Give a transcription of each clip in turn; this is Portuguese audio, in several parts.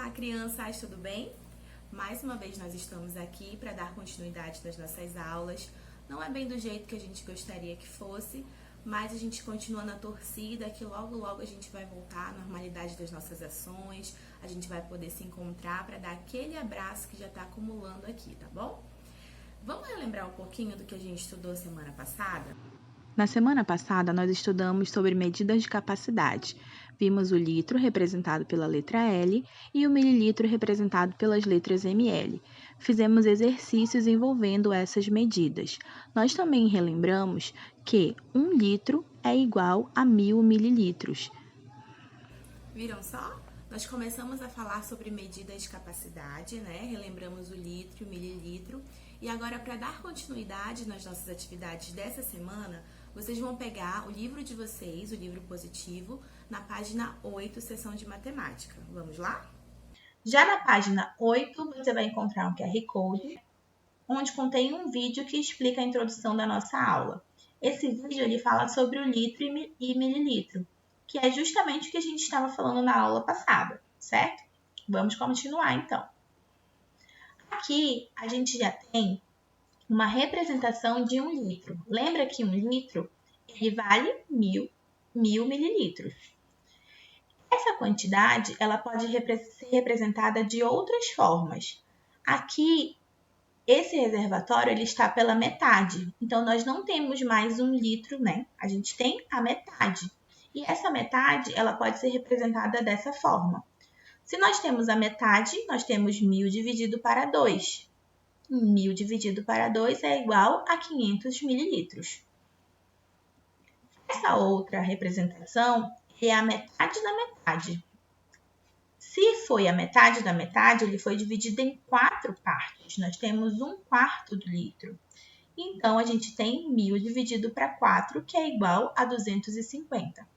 Olá, crianças, tudo bem? Mais uma vez nós estamos aqui para dar continuidade nas nossas aulas. Não é bem do jeito que a gente gostaria que fosse, mas a gente continua na torcida que logo a gente vai voltar à normalidade das nossas ações, a gente vai poder se encontrar para dar aquele abraço que já está acumulando aqui, tá bom? Vamos relembrar um pouquinho do que a gente estudou semana passada? Na semana passada, nós estudamos sobre medidas de capacidade. Vimos o litro, representado pela letra L, e o mililitro, representado pelas letras ml. Fizemos exercícios envolvendo essas medidas. Nós também relembramos que 1 litro é igual a 1000 mililitros. Viram só? Nós começamos a falar sobre medidas de capacidade, né? Relembramos o litro, o mililitro. E agora, para dar continuidade nas nossas atividades dessa semana, vocês vão pegar o livro de vocês, o livro positivo, na página 8, seção de matemática. Vamos lá? Já na página 8, você vai encontrar um QR Code, onde contém um vídeo que explica a introdução da nossa aula. Esse vídeo ele fala sobre o litro e mililitro, que é justamente o que a gente estava falando na aula passada, certo? Vamos continuar então. Aqui a gente já tem uma representação de 1 litro. Lembra que 1 litro ele vale 1000 mililitros. Essa quantidade ela pode ser representada de outras formas. Aqui, esse reservatório ele está pela metade. Então, nós não temos mais 1 litro, né? A gente tem a metade. E essa metade ela pode ser representada dessa forma. Se nós temos a metade, nós temos 1000 dividido para 2. 1000 dividido para 2 é igual a 500 mililitros. Essa outra representação é a metade da metade. Se foi a metade da metade, ele foi dividido em 4 partes. Nós temos 1/4 do litro. Então, a gente tem 1000 dividido para 4, que é igual a 250.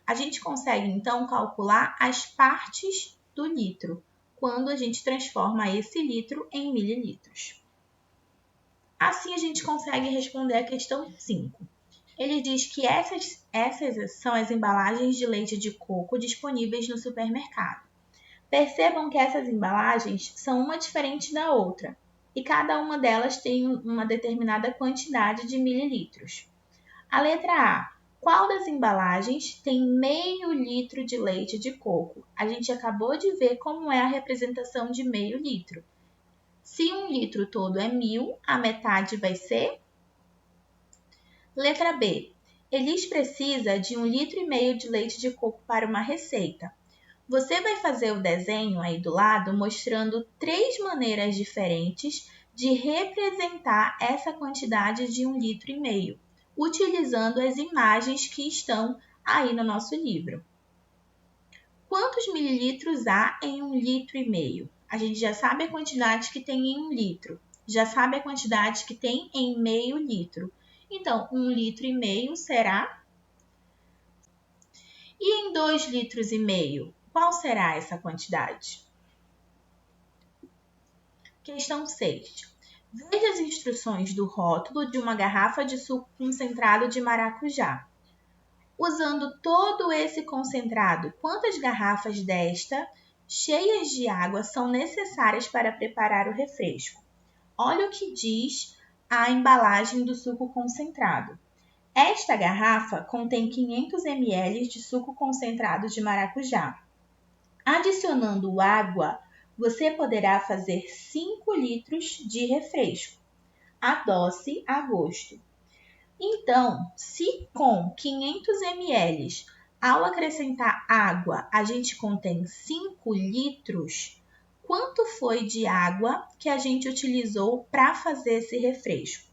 A gente consegue, então, calcular as partes do litro, quando a gente transforma esse litro em mililitros. Assim, a gente consegue responder a questão 5. Ele diz que essas são as embalagens de leite de coco disponíveis no supermercado. Percebam que essas embalagens são uma diferente da outra e cada uma delas tem uma determinada quantidade de mililitros. A letra A. Qual das embalagens tem meio litro de leite de coco? A gente acabou de ver como é a representação de meio litro. Se 1 litro todo é 1000, a metade vai ser? Letra B. Elis precisa de 1,5 litro de leite de coco para uma receita. Você vai fazer o desenho aí do lado mostrando 3 maneiras diferentes de representar essa quantidade de 1,5 litro, utilizando as imagens que estão aí no nosso livro. Quantos mililitros há em 1,5 litro? A gente já sabe a quantidade que tem em 1 litro, já sabe a quantidade que tem em meio litro. Então, 1,5 litro será? E em 2,5 litros, qual será essa quantidade? Questão 6. Veja as instruções do rótulo de uma garrafa de suco concentrado de maracujá. Usando todo esse concentrado, quantas garrafas desta, cheias de água, são necessárias para preparar o refresco? Olha o que diz a embalagem do suco concentrado. Esta garrafa contém 500 ml de suco concentrado de maracujá. Adicionando água, você poderá fazer 5 litros de refresco. Adoce a gosto. Então, se com 500 ml, ao acrescentar água, a gente contém 5 litros, quanto foi de água que a gente utilizou para fazer esse refresco?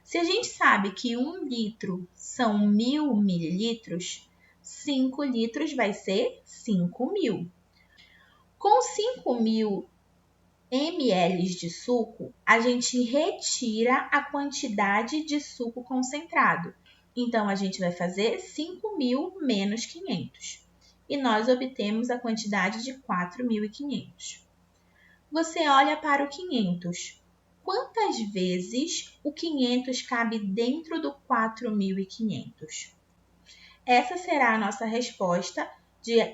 Se a gente sabe que 1 litro são 1000 mililitros, 5 litros vai ser 5.000. Com 5.000 ml de suco, a gente retira a quantidade de suco concentrado. Então, a gente vai fazer 5.000 menos 500. E nós obtemos a quantidade de 4.500. Você olha para o 500. Quantas vezes o 500 cabe dentro do 4.500? Essa será a nossa resposta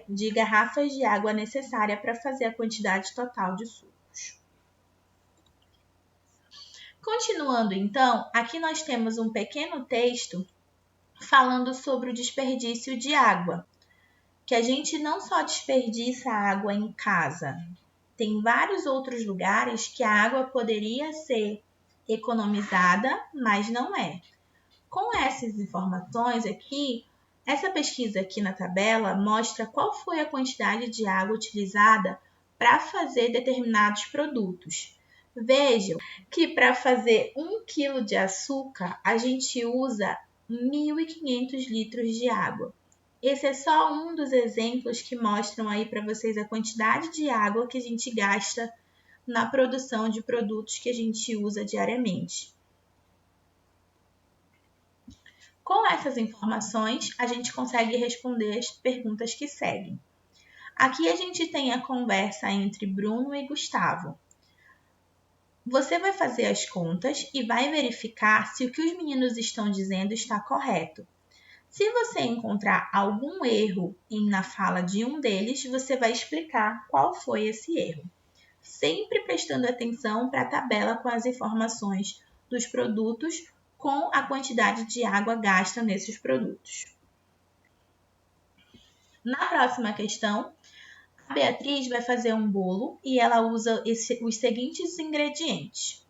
de garrafas de água necessária para fazer a quantidade total de sucos. Continuando então, aqui nós temos um pequeno texto falando sobre o desperdício de água, que a gente não só desperdiça água em casa, tem vários outros lugares que a água poderia ser economizada, mas não é. Com essas informações aqui, essa pesquisa aqui na tabela mostra qual foi a quantidade de água utilizada para fazer determinados produtos. Vejam que para fazer 1 kg de açúcar, a gente usa 1.500 litros de água. Esse é só um dos exemplos que mostram aí para vocês a quantidade de água que a gente gasta na produção de produtos que a gente usa diariamente. Com essas informações, a gente consegue responder as perguntas que seguem. Aqui a gente tem a conversa entre Bruno e Gustavo. Você vai fazer as contas e vai verificar se o que os meninos estão dizendo está correto. Se você encontrar algum erro na fala de um deles, você vai explicar qual foi esse erro. Sempre prestando atenção para a tabela com as informações dos produtos com a quantidade de água gasta nesses produtos. Na próxima questão, a Beatriz vai fazer um bolo e ela usa os seguintes ingredientes.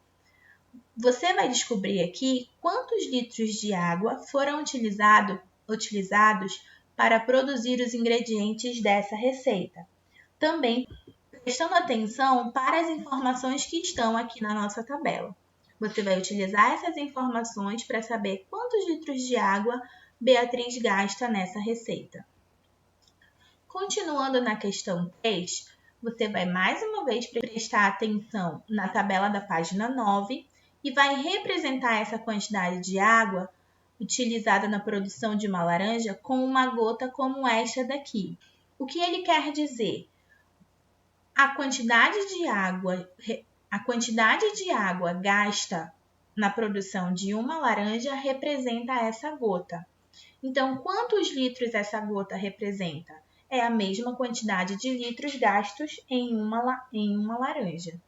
Você vai descobrir aqui quantos litros de água foram utilizados para produzir os ingredientes dessa receita. Também prestando atenção para as informações que estão aqui na nossa tabela. Você vai utilizar essas informações para saber quantos litros de água Beatriz gasta nessa receita. Continuando na questão 3, você vai mais uma vez prestar atenção na tabela da página 9 e vai representar essa quantidade de água utilizada na produção de uma laranja com uma gota como esta daqui. O que ele quer dizer? A quantidade de água gasta na produção de uma laranja representa essa gota. Então, quantos litros essa gota representa? É a mesma quantidade de litros gastos em uma laranja.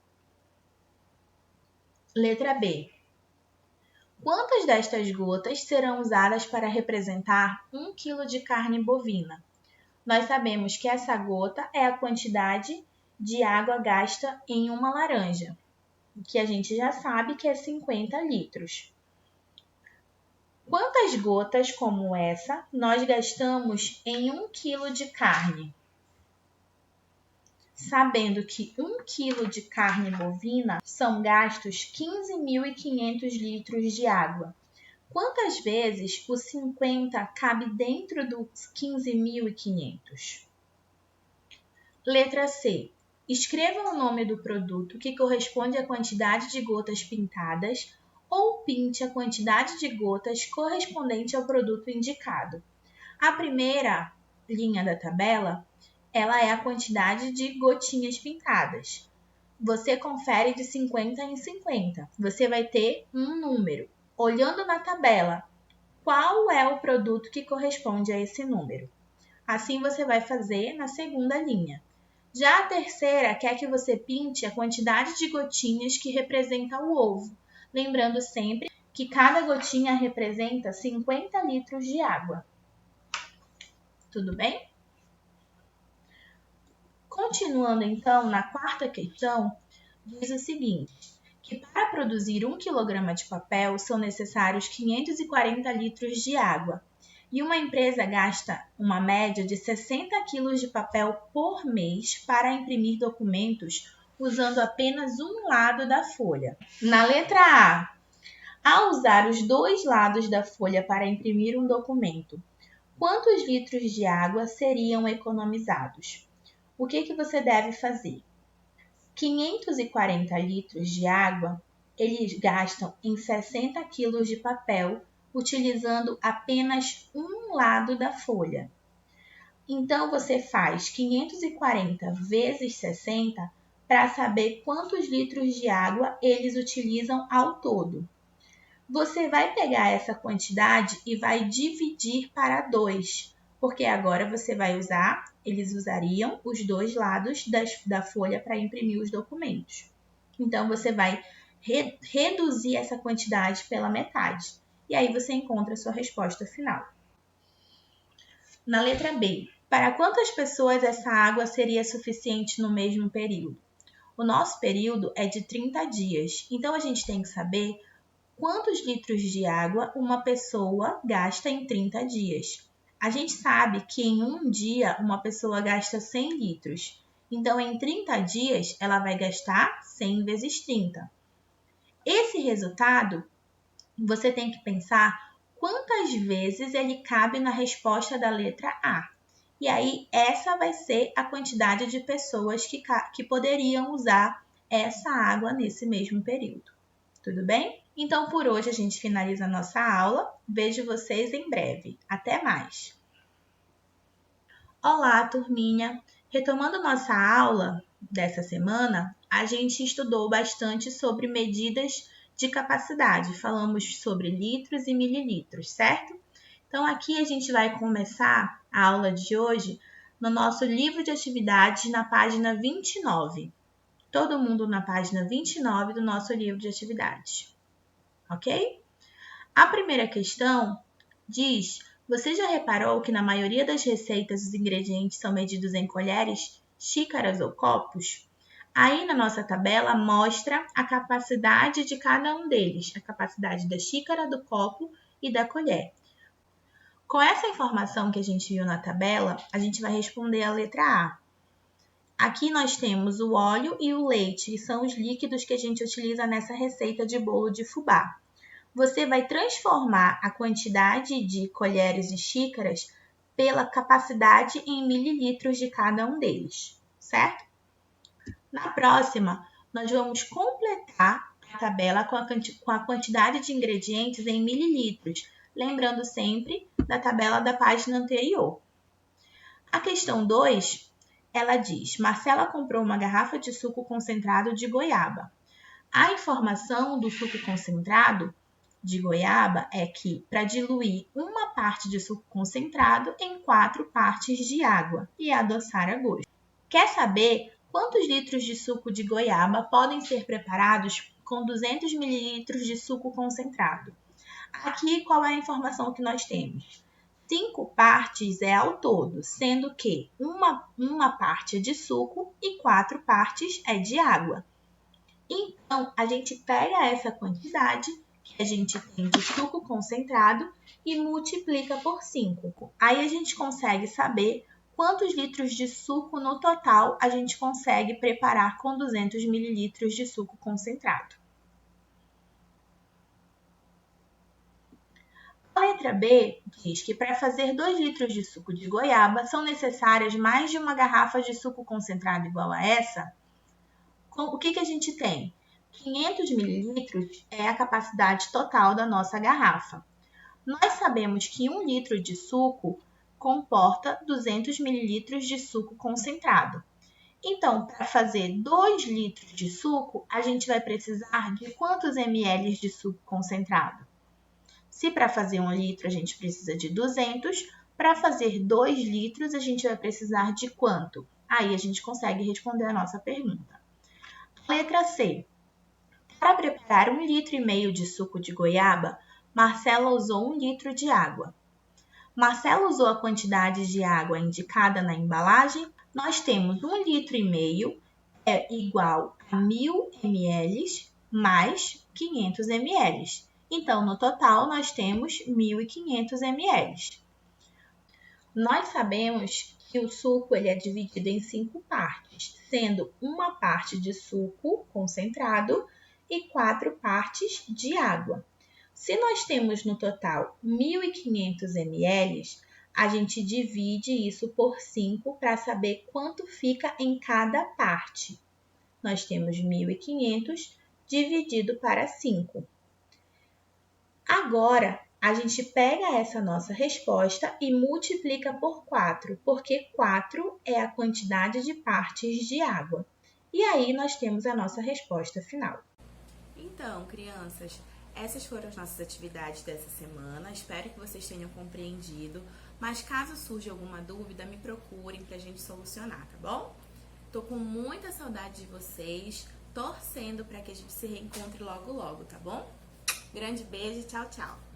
Letra B. Quantas destas gotas serão usadas para representar 1 kg de carne bovina? Nós sabemos que essa gota é a quantidade de água gasta em uma laranja, que a gente já sabe que é 50 litros. Quantas gotas como essa nós gastamos em 1 kg de carne? Sabendo que 1 kg de carne bovina são gastos 15.500 litros de água. Quantas vezes o 50 cabe dentro dos 15.500? Letra C. Escreva o nome do produto que corresponde à quantidade de gotas pintadas ou pinte a quantidade de gotas correspondente ao produto indicado. A primeira linha da tabela, ela é a quantidade de gotinhas pintadas. Você confere de 50 em 50. Você vai ter um número. Olhando na tabela, qual é o produto que corresponde a esse número? Assim você vai fazer na segunda linha. Já a terceira quer que você pinte a quantidade de gotinhas que representa o ovo. Lembrando sempre que cada gotinha representa 50 litros de água. Tudo bem? Continuando então na quarta questão, diz o seguinte, que para produzir 1 kg de papel são necessários 540 litros de água e uma empresa gasta uma média de 60 kg de papel por mês para imprimir documentos usando apenas um lado da folha. Na letra A, ao usar os dois lados da folha para imprimir um documento, quantos litros de água seriam economizados? O que você deve fazer? 540 litros de água, eles gastam em 60 kg de papel, utilizando apenas um lado da folha. Então, você faz 540 vezes 60 para saber quantos litros de água eles utilizam ao todo. Você vai pegar essa quantidade e vai dividir para 2, porque agora você vai usar eles usariam os dois lados da folha para imprimir os documentos. Então, você vai reduzir essa quantidade pela metade. E aí você encontra a sua resposta final. Na letra B, para quantas pessoas essa água seria suficiente no mesmo período? O nosso período é de 30 dias, então a gente tem que saber quantos litros de água uma pessoa gasta em 30 dias. A gente sabe que em um dia uma pessoa gasta 100 litros, então em 30 dias ela vai gastar 100 vezes 30. Esse resultado, você tem que pensar quantas vezes ele cabe na resposta da letra A. E aí, essa vai ser a quantidade de pessoas que poderiam usar essa água nesse mesmo período. Tudo bem? Então, por hoje, a gente finaliza a nossa aula. Vejo vocês em breve. Até mais! Olá, turminha! Retomando nossa aula dessa semana, a gente estudou bastante sobre medidas de capacidade. Falamos sobre litros e mililitros, certo? Então, aqui a gente vai começar a aula de hoje no nosso livro de atividades na página 29. Todo mundo na página 29 do nosso livro de atividades. Ok? A primeira questão diz: você já reparou que na maioria das receitas os ingredientes são medidos em colheres, xícaras ou copos? Aí na nossa tabela mostra a capacidade de cada um deles, a capacidade da xícara, do copo e da colher. Com essa informação que a gente viu na tabela, a gente vai responder a letra A. Aqui nós temos o óleo e o leite, que são os líquidos que a gente utiliza nessa receita de bolo de fubá. Você vai transformar a quantidade de colheres e xícaras pela capacidade em mililitros de cada um deles, certo? Na próxima, nós vamos completar a tabela com a quantidade de ingredientes em mililitros, lembrando sempre da tabela da página anterior. A questão 2, ela diz: Marcela comprou uma garrafa de suco concentrado de goiaba. A informação do suco concentrado de goiaba é que para diluir uma parte de suco concentrado em 4 partes de água e adoçar a gosto. Quer saber quantos litros de suco de goiaba podem ser preparados com 200 ml de suco concentrado? Aqui, qual é a informação que nós temos? 5 partes é ao todo, sendo que uma parte é de suco e 4 partes é de água. Então, a gente pega essa quantidade que a gente tem de suco concentrado e multiplica por 5. Aí a gente consegue saber quantos litros de suco no total a gente consegue preparar com 200 ml de suco concentrado. A letra B diz que para fazer 2 litros de suco de goiaba são necessárias mais de uma garrafa de suco concentrado igual a essa. O que a gente tem? 500 mililitros é a capacidade total da nossa garrafa. Nós sabemos que 1 litro de suco comporta 200 mililitros de suco concentrado. Então, para fazer 2 litros de suco, a gente vai precisar de quantos ml de suco concentrado? Se para fazer 1 litro a gente precisa de 200, para fazer 2 litros a gente vai precisar de quanto? Aí a gente consegue responder a nossa pergunta. Letra C. Para preparar 1,5 litro de suco de goiaba, Marcela usou 1 litro de água. Marcela usou a quantidade de água indicada na embalagem. Nós temos 1,5 litro é igual a 1.000 ml mais 500 ml. Então, no total, nós temos 1.500 ml. Nós sabemos que o suco ele é dividido em 5 partes, sendo uma parte de suco concentrado e 4 partes de água. Se nós temos no total 1.500 ml, a gente divide isso por 5 para saber quanto fica em cada parte. Nós temos 1.500 dividido para 5. Agora, a gente pega essa nossa resposta e multiplica por 4, porque 4 é a quantidade de partes de água. E aí, nós temos a nossa resposta final. Então, crianças, essas foram as nossas atividades dessa semana. Espero que vocês tenham compreendido. Mas caso surja alguma dúvida, me procurem pra gente solucionar, tá bom? Tô com muita saudade de vocês, torcendo para que a gente se reencontre logo logo, tá bom? Grande beijo, tchau, tchau!